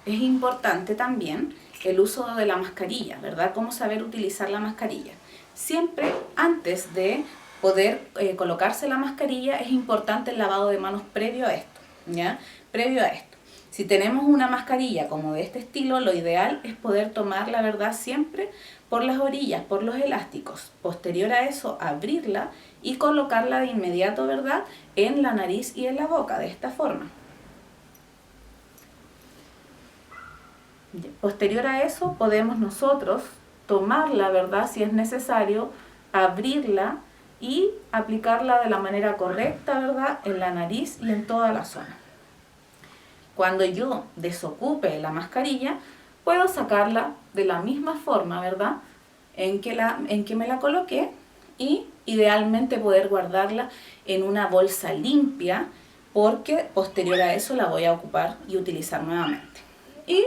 es importante también el uso de la mascarilla, ¿verdad? Cómo saber utilizar la mascarilla. Siempre antes de poder colocarse la mascarilla es importante el lavado de manos previo a esto, ¿ya? Previo a esto. Si tenemos una mascarilla como de este estilo, lo ideal es poder tomarla, ¿verdad? Siempre por las orillas, por los elásticos. Posterior a eso, abrirla y colocarla de inmediato, ¿verdad? En la nariz y en la boca, de esta forma. Posterior a eso, podemos nosotros tomarla, ¿verdad? Si es necesario, abrirla y aplicarla de la manera correcta, ¿verdad? En la nariz y en toda la zona. Cuando yo desocupe la mascarilla, puedo sacarla de la misma forma, ¿verdad? En que me la coloqué, y idealmente poder guardarla en una bolsa limpia, porque posterior a eso la voy a ocupar y utilizar nuevamente. Y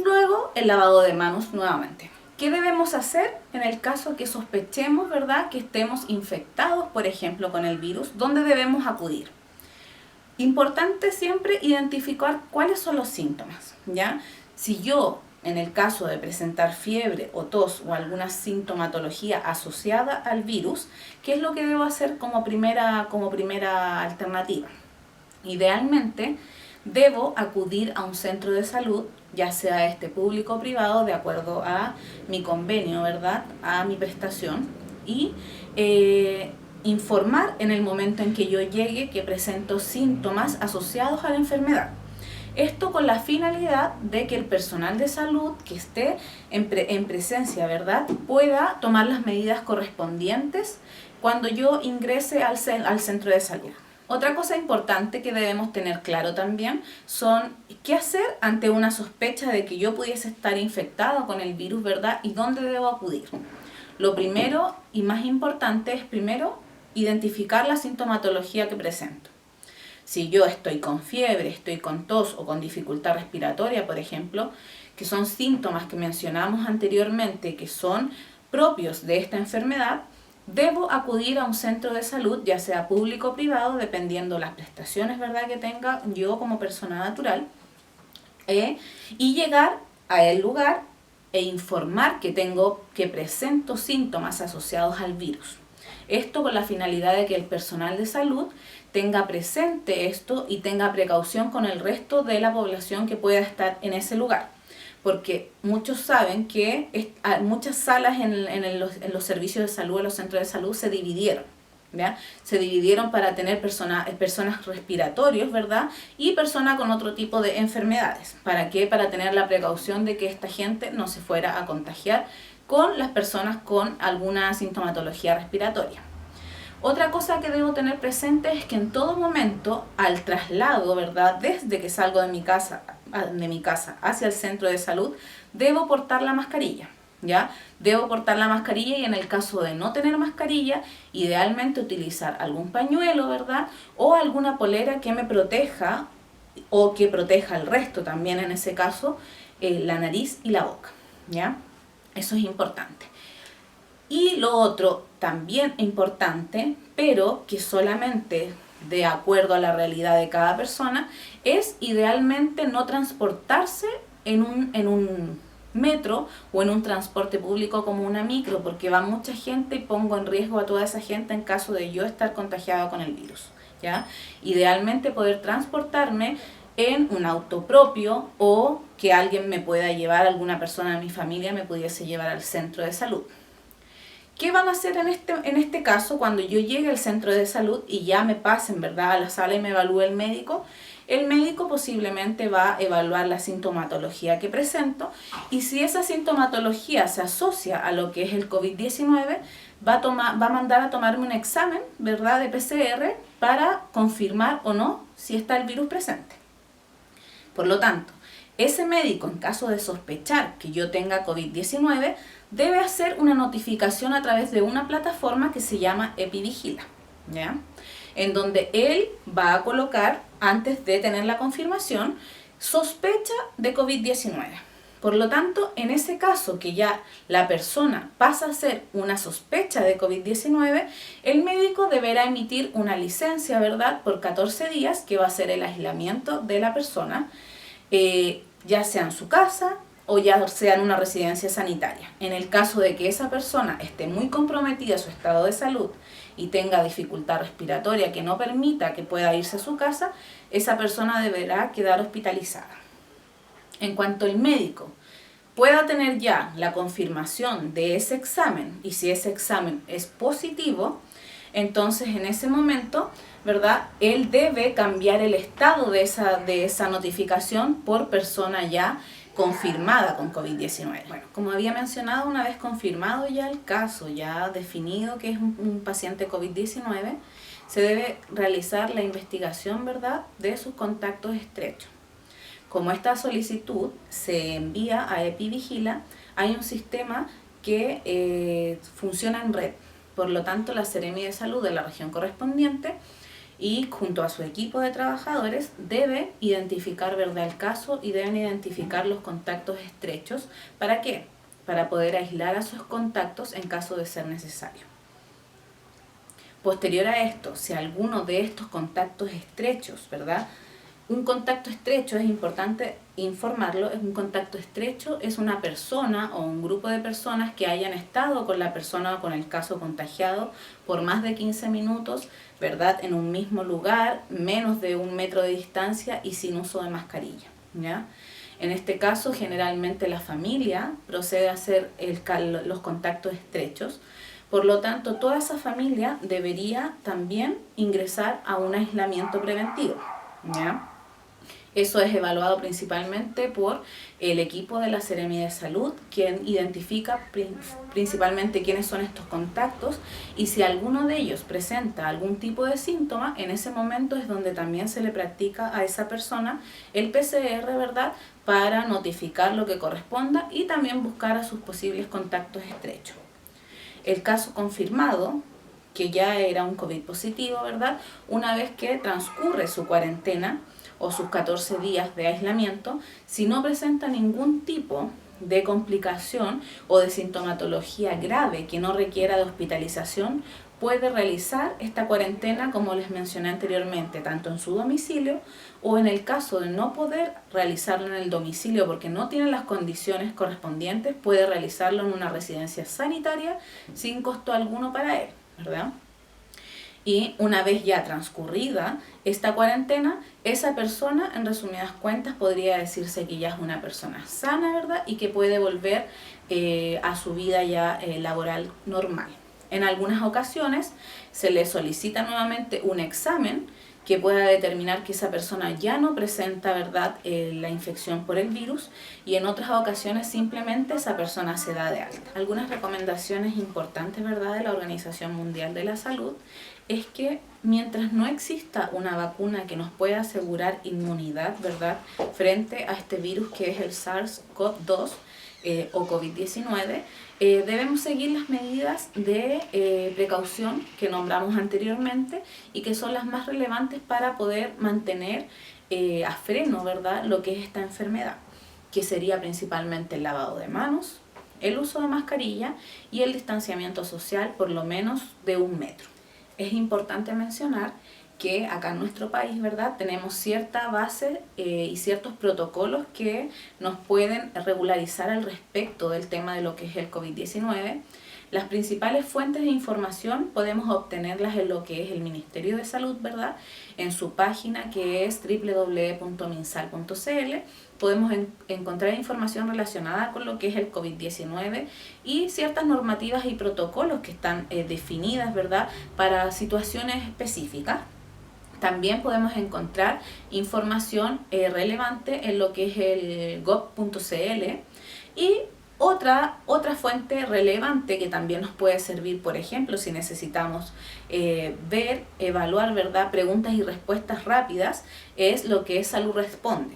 luego el lavado de manos nuevamente. ¿Qué debemos hacer en el caso que sospechemos, ¿verdad?, que estemos infectados, por ejemplo, con el virus? ¿Dónde debemos acudir? Importante siempre identificar cuáles son los síntomas, ¿ya? Si yo, en el caso de presentar fiebre o tos o alguna sintomatología asociada al virus, ¿qué es lo que debo hacer como primera alternativa? Idealmente, debo acudir a un centro de salud, ya sea este público o privado, de acuerdo a mi convenio, ¿verdad?, a mi prestación, y informar en el momento en que yo llegue que presento síntomas asociados a la enfermedad. Esto con la finalidad de que el personal de salud que esté en presencia, ¿verdad?, pueda tomar las medidas correspondientes cuando yo ingrese al centro de salud. Otra cosa importante que debemos tener claro también son qué hacer ante una sospecha de que yo pudiese estar infectado con el virus, ¿verdad?, y dónde debo acudir. Lo primero y más importante es primero identificar la sintomatología que presento. Si yo estoy con fiebre, estoy con tos o con dificultad respiratoria, por ejemplo, que son síntomas que mencionamos anteriormente, que son propios de esta enfermedad, debo acudir a un centro de salud, ya sea público o privado, dependiendo las prestaciones, ¿verdad?, que tenga yo como persona natural, y llegar a el lugar e informar que presento síntomas asociados al virus. Esto con la finalidad de que el personal de salud tenga presente esto y tenga precaución con el resto de la población que pueda estar en ese lugar. Porque muchos saben que muchas salas en los servicios de salud, en los centros de salud, se dividieron, ¿ya? Se dividieron para tener personas respiratorios, ¿verdad?, y personas con otro tipo de enfermedades. ¿Para qué? Para tener la precaución de que esta gente no se fuera a contagiar con las personas con alguna sintomatología respiratoria. Otra cosa que debo tener presente es que en todo momento, al traslado, ¿verdad?, desde que salgo de mi casa hacia el centro de salud, debo portar la mascarilla, ¿ya? Debo portar la mascarilla, y en el caso de no tener mascarilla, idealmente utilizar algún pañuelo, ¿verdad?, o alguna polera que me proteja o que proteja el resto también, en ese caso, la nariz y la boca, ¿ya? Eso es importante. Y lo otro también importante, pero que solamente de acuerdo a la realidad de cada persona, es idealmente no transportarse en un metro o en un transporte público como una micro, porque va mucha gente y pongo en riesgo a toda esa gente en caso de yo estar contagiado con el virus, ¿ya? Idealmente poder transportarme en un auto propio, o que alguien me pueda llevar, alguna persona de mi familia me pudiese llevar al centro de salud. ¿Qué van a hacer en este caso cuando yo llegue al centro de salud y ya me pasen, ¿verdad?, a la sala y me evalúe el médico? El médico posiblemente va a evaluar la sintomatología que presento, y si esa sintomatología se asocia a lo que es el COVID-19, va a mandar a tomarme un examen, ¿verdad?, de PCR para confirmar o no si está el virus presente. Por lo tanto, ese médico, en caso de sospechar que yo tenga COVID-19, debe hacer una notificación a través de una plataforma que se llama EpiVigila, ¿ya?, en donde él va a colocar, antes de tener la confirmación, sospecha de COVID-19. Por lo tanto, en ese caso que ya la persona pasa a ser una sospecha de COVID-19, el médico deberá emitir una licencia, ¿verdad?, por 14 días, que va a ser el aislamiento de la persona, ya sea en su casa o ya sea en una residencia sanitaria. En el caso de que esa persona esté muy comprometida su estado de salud y tenga dificultad respiratoria que no permita que pueda irse a su casa, esa persona deberá quedar hospitalizada. En cuanto el médico pueda tener ya la confirmación de ese examen, y si ese examen es positivo, entonces en ese momento, ¿verdad?, él debe cambiar el estado de esa notificación por persona ya confirmada con COVID-19. Bueno, como había mencionado, una vez confirmado ya el caso, ya definido que es un paciente COVID-19, se debe realizar la investigación, ¿verdad?, de sus contactos estrechos. Como esta solicitud se envía a EpiVigila, hay un sistema que funciona en red. Por lo tanto, la Seremi de Salud de la región correspondiente y junto a su equipo de trabajadores debe identificar, ¿verdad?, el caso y deben identificar los contactos estrechos. ¿Para qué? Para poder aislar a sus contactos en caso de ser necesario. Posterior a esto, si alguno de estos contactos estrechos, ¿verdad?, un contacto estrecho, es importante informarlo, un contacto estrecho es una persona o un grupo de personas que hayan estado con la persona o con el caso contagiado por más de 15 minutos, ¿verdad?, en un mismo lugar, menos de 1 metro de distancia y sin uso de mascarilla, ¿ya? En este caso, generalmente la familia procede a hacer los contactos estrechos. Por lo tanto, toda esa familia debería también ingresar a un aislamiento preventivo, ¿ya? Eso es evaluado principalmente por el equipo de la Seremi de Salud, quien identifica principalmente quiénes son estos contactos y si alguno de ellos presenta algún tipo de síntoma, en ese momento es donde también se le practica a esa persona el PCR, ¿verdad?, para notificar lo que corresponda y también buscar a sus posibles contactos estrechos. El caso confirmado, que ya era un COVID positivo, ¿verdad?, una vez que transcurre su cuarentena o sus 14 días de aislamiento, si no presenta ningún tipo de complicación o de sintomatología grave que no requiera de hospitalización, puede realizar esta cuarentena, como les mencioné anteriormente, tanto en su domicilio o en el caso de no poder realizarlo en el domicilio porque no tiene las condiciones correspondientes, puede realizarlo en una residencia sanitaria sin costo alguno para él, ¿verdad? Y una vez ya transcurrida esta cuarentena, esa persona, en resumidas cuentas, podría decirse que ya es una persona sana, ¿verdad?, y que puede volver a su vida ya laboral normal. En algunas ocasiones se le solicita nuevamente un examen que pueda determinar que esa persona ya no presenta, ¿verdad?, la infección por el virus, y en otras ocasiones simplemente esa persona se da de alta. Algunas recomendaciones importantes, ¿verdad?, de la Organización Mundial de la Salud es que mientras no exista una vacuna que nos pueda asegurar inmunidad, ¿verdad?, frente a este virus que es el SARS-CoV-2 o COVID-19, debemos seguir las medidas de precaución que nombramos anteriormente y que son las más relevantes para poder mantener a freno, ¿verdad?, lo que es esta enfermedad, que sería principalmente el lavado de manos, el uso de mascarilla y el distanciamiento social por lo menos de 1 metro. Es importante mencionar que acá en nuestro país, ¿verdad?, tenemos cierta base y ciertos protocolos que nos pueden regularizar al respecto del tema de lo que es el COVID-19. Las principales fuentes de información podemos obtenerlas en lo que es el Ministerio de Salud, ¿verdad?, en su página que es www.minsal.cl. Podemos encontrar información relacionada con lo que es el COVID-19 y ciertas normativas y protocolos que están definidas, ¿verdad?, para situaciones específicas. También podemos encontrar información relevante en lo que es el gov.cl y otra fuente relevante que también nos puede servir, por ejemplo, si necesitamos evaluar, ¿verdad?, preguntas y respuestas rápidas, es lo que es Salud Responde,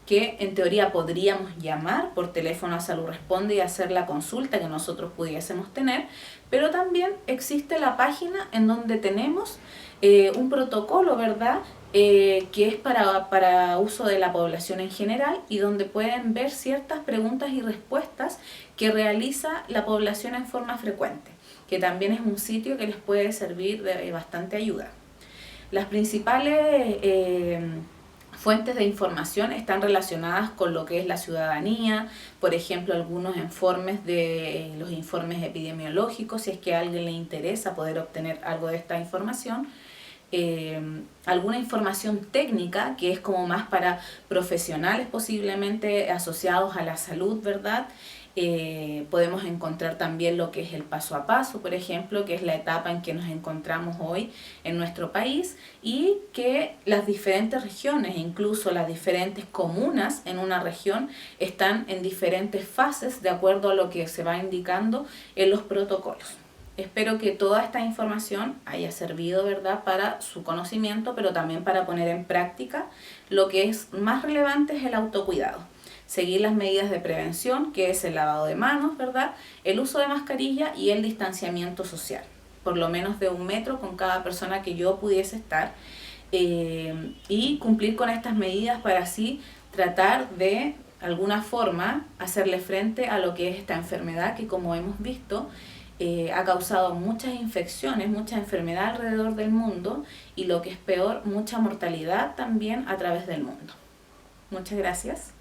que en teoría podríamos llamar por teléfono a Salud Responde y hacer la consulta que nosotros pudiésemos tener, pero también existe la página en donde tenemos un protocolo, ¿verdad?, que es para uso de la población en general y donde pueden ver ciertas preguntas y respuestas que realiza la población en forma frecuente, que también es un sitio que les puede servir de bastante ayuda. Las principales fuentes de información están relacionadas con lo que es la ciudadanía, por ejemplo, algunos informes de los informes epidemiológicos, si es que a alguien le interesa poder obtener algo de esta información. Alguna información técnica que es como más para profesionales posiblemente asociados a la salud, ¿verdad? Podemos encontrar también lo que es el paso a paso, por ejemplo, que es la etapa en que nos encontramos hoy en nuestro país, y que las diferentes regiones, incluso las diferentes comunas en una región, están en diferentes fases de acuerdo a lo que se va indicando en los protocolos. Espero que toda esta información haya servido, ¿verdad?, para su conocimiento, pero también para poner en práctica lo que es más relevante, es el autocuidado. Seguir las medidas de prevención, que es el lavado de manos, ¿verdad?, el uso de mascarilla y el distanciamiento social, por lo menos de 1 metro con cada persona que yo pudiese estar, y cumplir con estas medidas para así tratar de alguna forma hacerle frente a lo que es esta enfermedad que, como hemos visto, ha causado muchas infecciones, mucha enfermedad alrededor del mundo, y lo que es peor, mucha mortalidad también a través del mundo. Muchas gracias.